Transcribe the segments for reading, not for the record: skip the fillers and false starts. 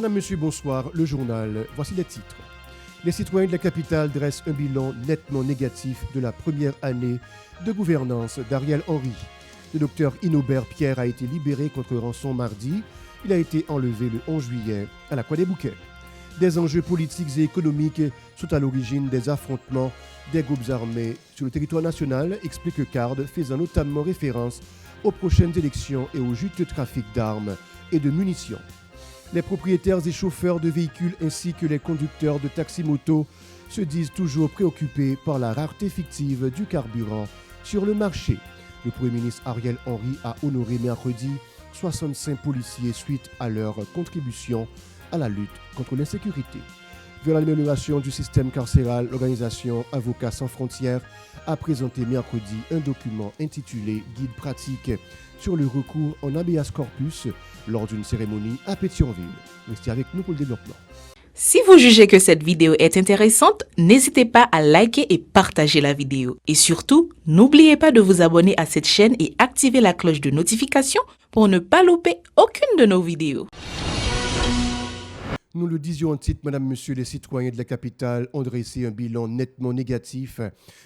Madame, Monsieur, bonsoir. Le journal, voici les titres. Les citoyens de la capitale dressent un bilan nettement négatif de la première année de gouvernance d'Ariel Henry. Le docteur Inobert Pierre a été libéré contre rançon mardi. Il a été enlevé le 11 juillet à la Croix des Bouquets. Des enjeux politiques et économiques sont à l'origine des affrontements des groupes armés sur le territoire national, explique CARD, faisant notamment référence aux prochaines élections et au juteux trafic d'armes et de munitions. Les propriétaires et chauffeurs de véhicules ainsi que les conducteurs de taxi-moto se disent toujours préoccupés par la rareté fictive du carburant sur le marché. Le Premier ministre Ariel Henry a honoré mercredi 65 policiers suite à leur contribution à la lutte contre l'insécurité. Vers l'amélioration du système carcéral, l'organisation Avocats sans frontières a présenté mercredi un document intitulé « Guide pratique sur le recours en habeas corpus » lors d'une cérémonie à Pétionville. Restez avec nous pour le développement. Si vous jugez que cette vidéo est intéressante, n'hésitez pas à liker et partager la vidéo. Et surtout, n'oubliez pas de vous abonner à cette chaîne et activer la cloche de notification pour ne pas louper aucune de nos vidéos. Nous le disions en titre, Madame, Monsieur, les citoyens de la capitale ont dressé un bilan nettement négatif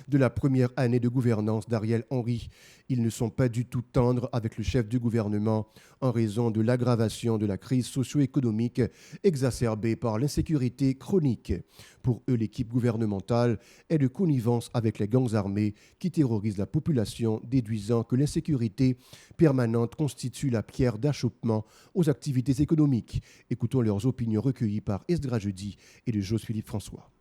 de la première année de gouvernance d'Ariel Henry. Ils ne sont pas du tout tendres avec le chef du gouvernement en raison de l'aggravation de la crise socio-économique exacerbée par l'insécurité chronique. Pour eux, l'équipe gouvernementale est de connivence avec les gangs armés qui terrorisent la population, déduisant que l'insécurité permanente constitue la pierre d'achoppement aux activités économiques. Écoutons leurs opinions recueillies par Esdra Jeudi et de Joseph-Philippe François.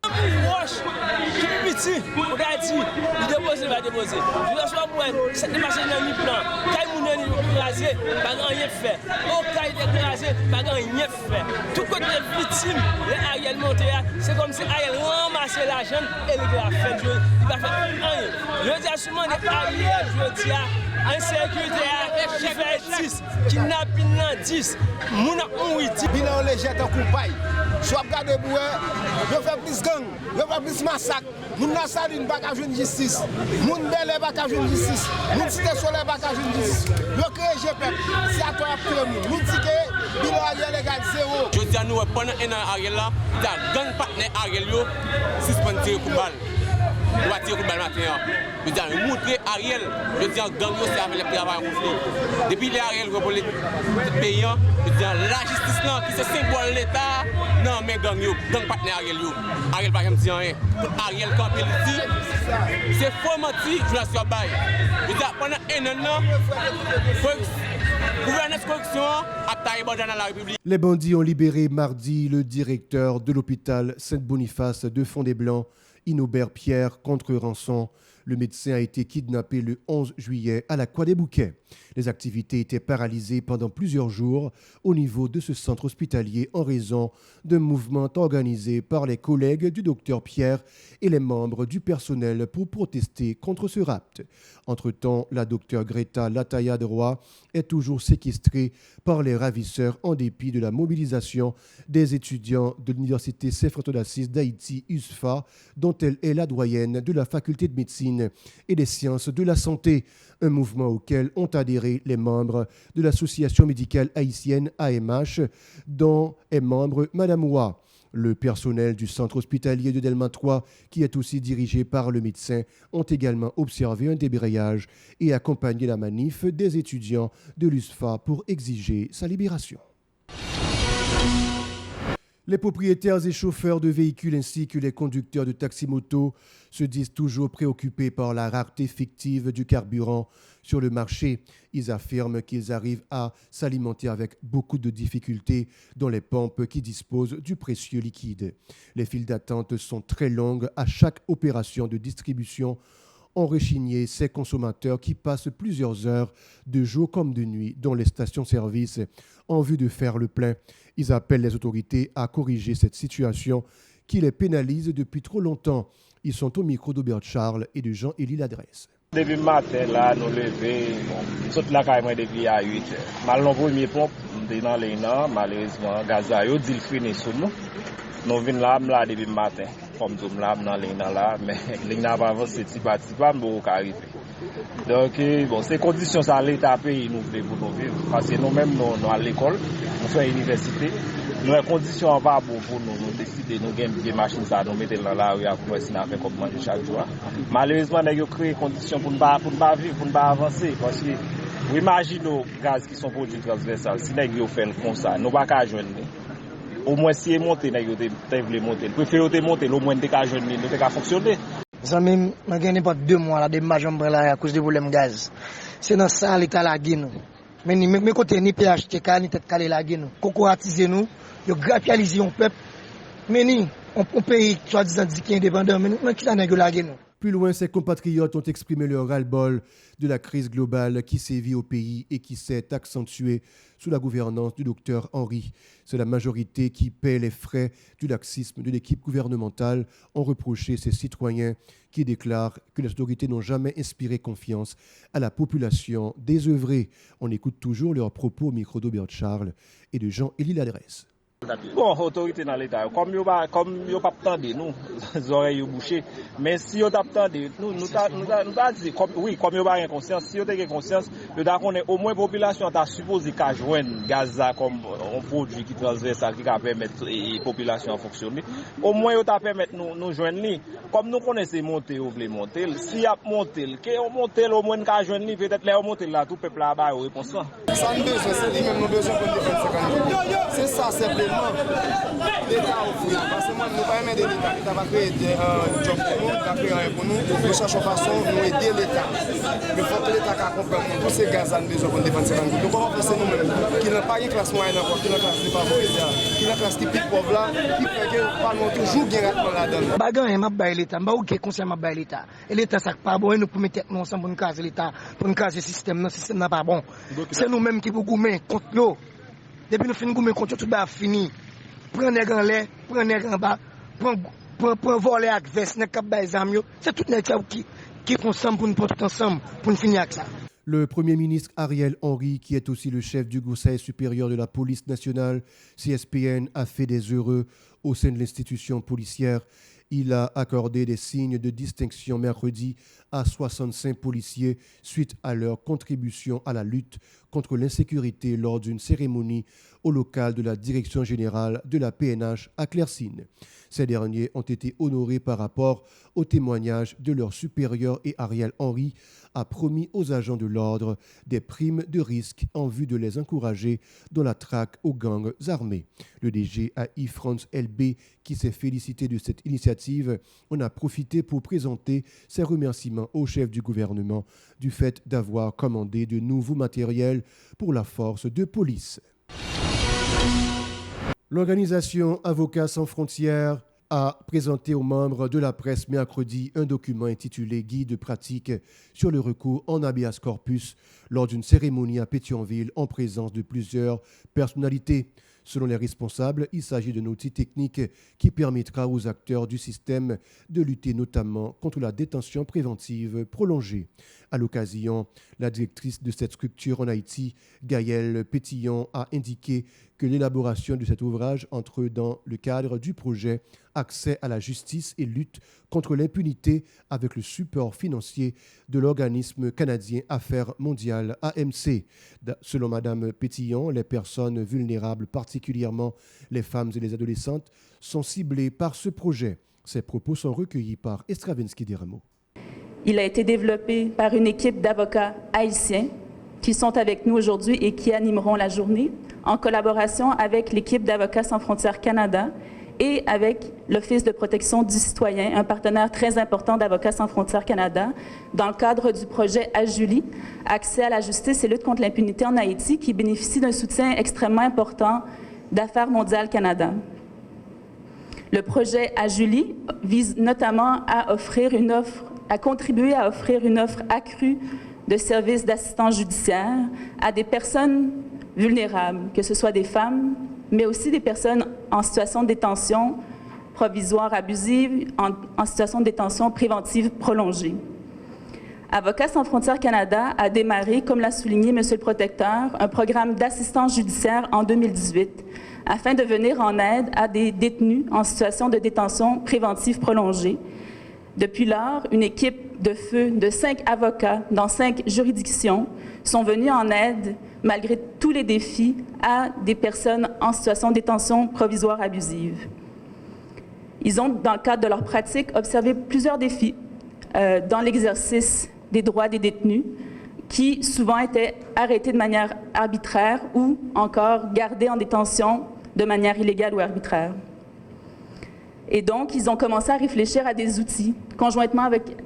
Tout côté victime, les Ariel monté, c'est comme si Ariel ramassait l'argent et il a fait Dieu. Il va faire rien. Je dis à ce moment Ariel, je dis à insécurité, qui fait 10, kidnapping 10, mouna 8. Bilan léger en coupaille. Soit regardé boué, je fais plus gang, je fais plus massacre. Moun na saline pas qu'à jouer justice. Moun belle pas qu'à jouer justice. Moun cité solaire pas qu'à jouer justice. Le créé GPEP, c'est à toi après moun. Moun dit que bilan Ariel égal 0. Je dis à nous pendant un an Ariel là, ta gang partenaire Ariel yo suspendre coup balle. On va tirer coup balle matin. Je dis à montrer Ariel, je dis à gang yo c'est avec le travail conflit. Depuis les Ariel pour les payants, je dis à la justice là qui se symbole l'état. Non mais gang yo, gang partenaire Ariel yo. Ariel pas dire rien. Ariel campé ici. C'est faux menti, je la suis bail. Je dis pendant un an gouvernance corruption a taillé dans la République. Les bandits ont libéré mardi le directeur de l'hôpital Saint-Boniface de Fond-des-Blancs, Inobert Pierre, contre rançon. Le médecin a été kidnappé le 11 juillet à la Croix des Bouquets. Les activités étaient paralysées pendant plusieurs jours au niveau de ce centre hospitalier en raison d'un mouvement organisé par les collègues du docteur Pierre et les membres du personnel pour protester contre ce rapt. Entre-temps, la docteure Greta Lataya-Roy est toujours séquestrée par les ravisseurs en dépit de la mobilisation des étudiants de l'Université Saint-François d'Assise d'Haïti, USFA, dont elle est la doyenne de la faculté de médecine et des sciences de la santé, un mouvement auquel ont adhéré les membres de l'association médicale haïtienne AMH, dont est membre Madame Roy. Le personnel du centre hospitalier de Delma 3, qui est aussi dirigé par le médecin, ont également observé un débrayage et accompagné la manif des étudiants de l'USFA pour exiger sa libération. Les propriétaires et chauffeurs de véhicules ainsi que les conducteurs de taxi-moto se disent toujours préoccupés par la rareté fictive du carburant sur le marché. Ils affirment qu'ils arrivent à s'alimenter avec beaucoup de difficultés dans les pompes qui disposent du précieux liquide. Les files d'attente sont très longues à chaque opération de distribution. Ont rechigné ces consommateurs qui passent plusieurs heures de jour comme de nuit dans les stations-service en vue de faire le plein. Ils appellent les autorités à corriger cette situation qui les pénalise depuis trop longtemps. Ils sont au micro d'Aubert Charles et de Jean-Élie Ladresse. Depuis le matin, là, nous levons, saute la carrément depuis à 8 heures. Mal dans le premier pompe, dans les nains, malheureusement, gazaïo, dit le fini sous nous. Nous venons là depuis le matin, comme nous là dans les nains là, mais les nains pas avancé, petit pas, nous arriver. Donc, bon, ces conditions, ça l'État pays nous voulons pour nous vivre. Parce que nous-mêmes, nous à l'école, nous faisons l'université. Nous, les conditions sont pas bonnes pour nous. Nous décidons, nous gagnons des machines, ça, nous mettons dans la rue à commencer à faire comme manger chaque jour. Malheureusement, nous avons créé des conditions pour ne pas vivre, pour ne pas avancer. Parce que, vous imaginez nos gaz qui sont produits transversales. Si nous avons fait comme ça, nous ne pouvons pas joindre. Au moins, si nous montons, nous devons monter. Préférons monter, au moins, nous devons joindre, nous devons fonctionner. Ça même, je n'ai pas 2 mois là, de ma jambe là à cause des problèmes gaz. C'est dans ça l'État la guine. Mais mes côtés ni PHTK ni tête calé la guine. Cocoatiser nous, yo grappialiser un peuple. Mais ni on pays soi-disant dit qui est indépendant, mais nous qui ça nèg la guine. Plus loin, ses compatriotes ont exprimé leur ras-le-bol de la crise globale qui sévit au pays et qui s'est accentuée sous la gouvernance du docteur Henry. C'est la majorité qui paie les frais du laxisme de l'équipe gouvernementale, ont reproché ces citoyens qui déclarent que les autorités n'ont jamais inspiré confiance à la population désœuvrée. On écoute toujours leurs propos au micro d'Aubert Charles et de Jean-Élie Ladresse. Bon, autorité dans l'État, comme yo pas attendre nous, les oreilles bouchées, mais si yo t'attendre nous dit comme yo pas rien conscience, si yo t'ai conscience, yo da connaît au moins population t'a supposé qu'a joindre gaz comme un produit qui transversal qui va permettre la population à fonctionner. Au moins yo t'a permettre nous joindre li, comme nous connaissons monter ou voulez monter, si y a monter, que on monter au moins qu'a joindre li, peut-être là on monter là tout peuple là bas réponse ça. Ça nous besoin, c'est lui même nous besoin pour défendre 50. C'est ça simplement. L'État offre, parce que moi, nous ne pouvons pas aider l'État. L'État va créer un job pour nous, va créer un pour nous. Nous cherchons façon de nous aider l'État. Mais il faut que l'État comprenne tous ces gaz à nous besoin pour défendre 50. Donc, comment faire nous-mêmes qui n'a pas une classe moyenne encore, qui n'a pas une classe défavorisée, qui n'a pas une classe typique pauvre là, qui fait que nous toujours bien rapidement là-dedans. Bagan, je vais l'État, je vais conseiller l'État. Et l'État, ça pas bon, nous pouvons mettre nous ensemble pour nous caser l'État, pour nous caser le système. Le système n'est pas bon. C'est nous-mêmes qui pouvons gommer contre l'eau. Depuis nous finissons gommer contre tout, tout va fini. Prendre en l'air, prendre en bas, prendre voler avec veste, ne cap bas exam c'est tout net qui font ensemble pour nous porter ensemble pour nous finir avec ça. Le Premier ministre Ariel Henry, qui est aussi le chef du Conseil supérieur de la police nationale, CSPN, a fait des heureux au sein de l'institution policière. Il a accordé des signes de distinction mercredi à 65 policiers suite à leur contribution à la lutte contre l'insécurité lors d'une cérémonie au local de la Direction générale de la PNH à Clercine. Ces derniers ont été honorés par rapport au témoignage de leur supérieur et Ariel Henry a promis aux agents de l'ordre des primes de risque en vue de les encourager dans la traque aux gangs armés. Le DG AI France LB, qui s'est félicité de cette initiative, en a profité pour présenter ses remerciements au chef du gouvernement du fait d'avoir commandé de nouveaux matériels pour la force de police. L'organisation Avocats sans frontières a présenté aux membres de la presse mercredi un document intitulé « Guide pratique sur le recours en habeas corpus » lors d'une cérémonie à Pétionville en présence de plusieurs personnalités. Selon les responsables, il s'agit d'un outil technique qui permettra aux acteurs du système de lutter notamment contre la détention préventive prolongée. À l'occasion, la directrice de cette structure en Haïti, Gaëlle Pétillon, a indiqué que l'élaboration de cet ouvrage entre dans le cadre du projet Accès à la justice et lutte contre l'impunité avec le support financier de l'organisme canadien Affaires mondiales AMC. Selon Mme Pétillon, les personnes vulnérables, particulièrement les femmes et les adolescentes, sont ciblées par ce projet. Ces propos sont recueillis par Estravinsky Deramo. Il a été développé par une équipe d'avocats haïtiens qui sont avec nous aujourd'hui et qui animeront la journée en collaboration avec l'équipe d'Avocats sans frontières Canada et avec l'Office de protection du citoyen, un partenaire très important d'Avocats sans frontières Canada, dans le cadre du projet AJULI, Accès à la justice et lutte contre l'impunité en Haïti, qui bénéficie d'un soutien extrêmement important d'Affaires mondiales Canada. Le projet AJULI vise notamment à contribuer à offrir une offre accrue de services d'assistance judiciaire à des personnes vulnérables, que ce soit des femmes, mais aussi des personnes en situation de détention provisoire abusive, en situation de détention préventive prolongée. Avocats sans frontières Canada a démarré, comme l'a souligné M. le Protecteur, un programme d'assistance judiciaire en 2018 afin de venir en aide à des détenus en situation de détention préventive prolongée, Depuis lors, une équipe de feu de 5 avocats dans 5 juridictions sont venus en aide, malgré tous les défis, à des personnes en situation de détention provisoire abusive. Ils ont, dans le cadre de leur pratique, observé plusieurs défis dans l'exercice des droits des détenus, qui souvent étaient arrêtés de manière arbitraire ou encore gardés en détention de manière illégale ou arbitraire. Et donc, ils ont commencé à réfléchir à des outils,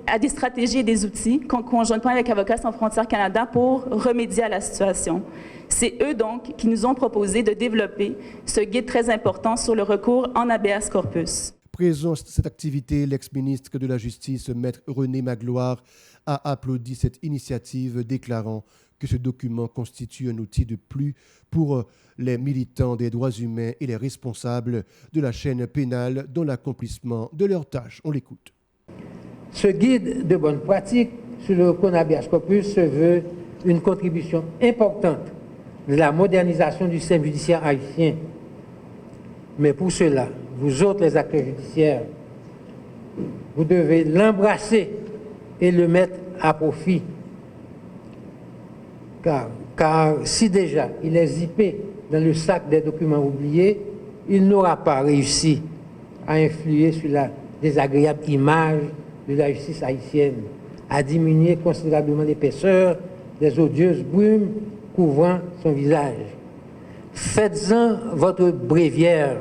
à des stratégies et des outils, conjointement avec Avocats sans frontières Canada pour remédier à la situation. C'est eux donc qui nous ont proposé de développer ce guide très important sur le recours en habeas corpus. Présent à cette activité, l'ex-ministre de la Justice, Maître René Magloire, a applaudi cette initiative, déclarant que ce document constitue un outil de plus pour les militants des droits humains et les responsables de la chaîne pénale dans l'accomplissement de leurs tâches. On l'écoute. Ce guide de bonne pratique sur le recours en habeas corpus se veut une contribution importante de la modernisation du système judiciaire haïtien. Mais pour cela, vous autres les acteurs judiciaires, vous devez l'embrasser et le mettre à profit. Car si déjà il est zippé dans le sac des documents oubliés, il n'aura pas réussi à influer sur la désagréable image de la justice haïtienne, à diminuer considérablement l'épaisseur des odieuses brumes couvrant son visage. Faites-en votre bréviaire,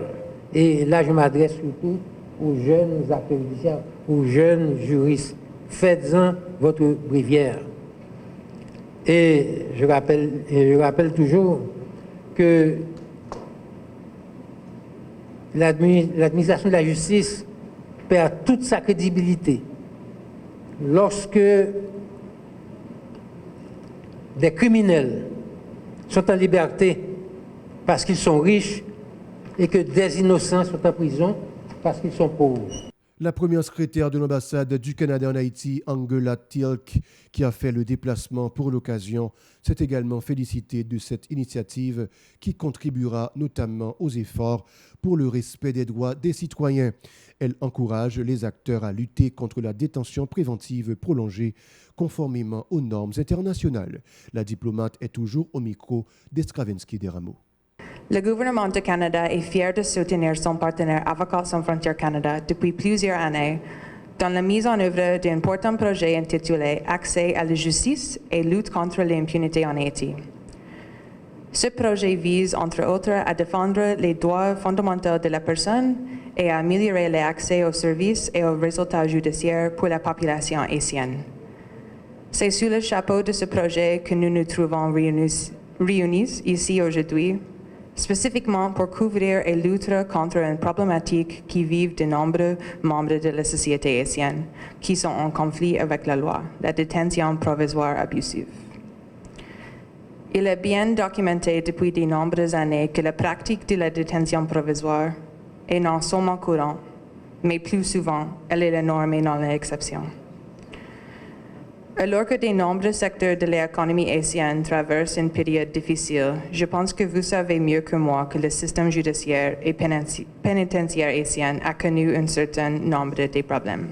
et là je m'adresse surtout aux jeunes acteurs judiciaires, aux jeunes juristes. Faites-en votre bréviaire. Et je rappelle toujours que l'administration de la justice perd toute sa crédibilité lorsque des criminels sont en liberté parce qu'ils sont riches et que des innocents sont en prison parce qu'ils sont pauvres. La première secrétaire de l'ambassade du Canada en Haïti, Angela Tilk, qui a fait le déplacement pour l'occasion, s'est également félicitée de cette initiative qui contribuera notamment aux efforts pour le respect des droits des citoyens. Elle encourage les acteurs à lutter contre la détention préventive prolongée conformément aux normes internationales. La diplomate est toujours au micro d'Estravenski Deramo. Le gouvernement du Canada est fier de soutenir son partenaire Avocats sans frontières Canada depuis plusieurs années dans la mise en œuvre d'un important projet intitulé Accès à la justice et lutte contre l'impunité en Haïti. Ce projet vise, entre autres, à défendre les droits fondamentaux de la personne et à améliorer l'accès aux services et aux résultats judiciaires pour la population haïtienne. C'est sous le chapeau de ce projet que nous nous trouvons réunis ici aujourd'hui, spécifiquement pour couvrir et lutter contre une problématique qui vivent de nombreux membres de la société haïtienne qui sont en conflit avec la loi, la détention provisoire abusive. Il est bien documenté depuis de nombreuses années que la pratique de la détention provisoire est non seulement courante, mais plus souvent, elle est la norme et non l'exception. Alors que de nombreux secteurs de l'économie haïtienne traversent une période difficile, je pense que vous savez mieux que moi que le système judiciaire et pénitentiaire haïtien a connu un certain nombre de problèmes.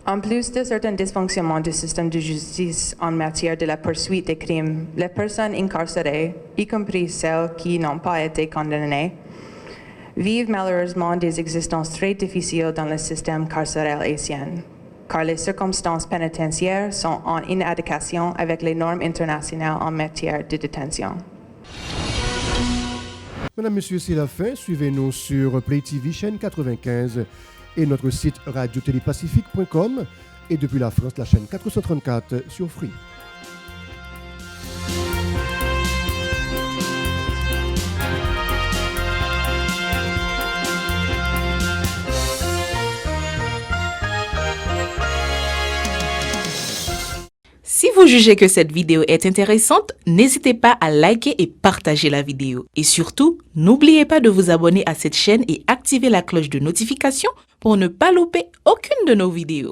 En plus de certains dysfonctionnements du système de justice en matière de la poursuite des crimes, les personnes incarcérées, y compris celles qui n'ont pas été condamnées, vivent malheureusement des existences très difficiles dans le système carcéral haïtien, car les circonstances pénitentiaires sont en inadéquation avec les normes internationales en matière de détention. Mesdames, Messieurs, c'est la fin. Suivez-nous sur Play TV, chaîne 95, et notre site radiotélépacifique.com, et depuis la France, la chaîne 434 sur Free. Si vous jugez que cette vidéo est intéressante, n'hésitez pas à liker et partager la vidéo. Et surtout, n'oubliez pas de vous abonner à cette chaîne et activer la cloche de notification pour ne pas louper aucune de nos vidéos.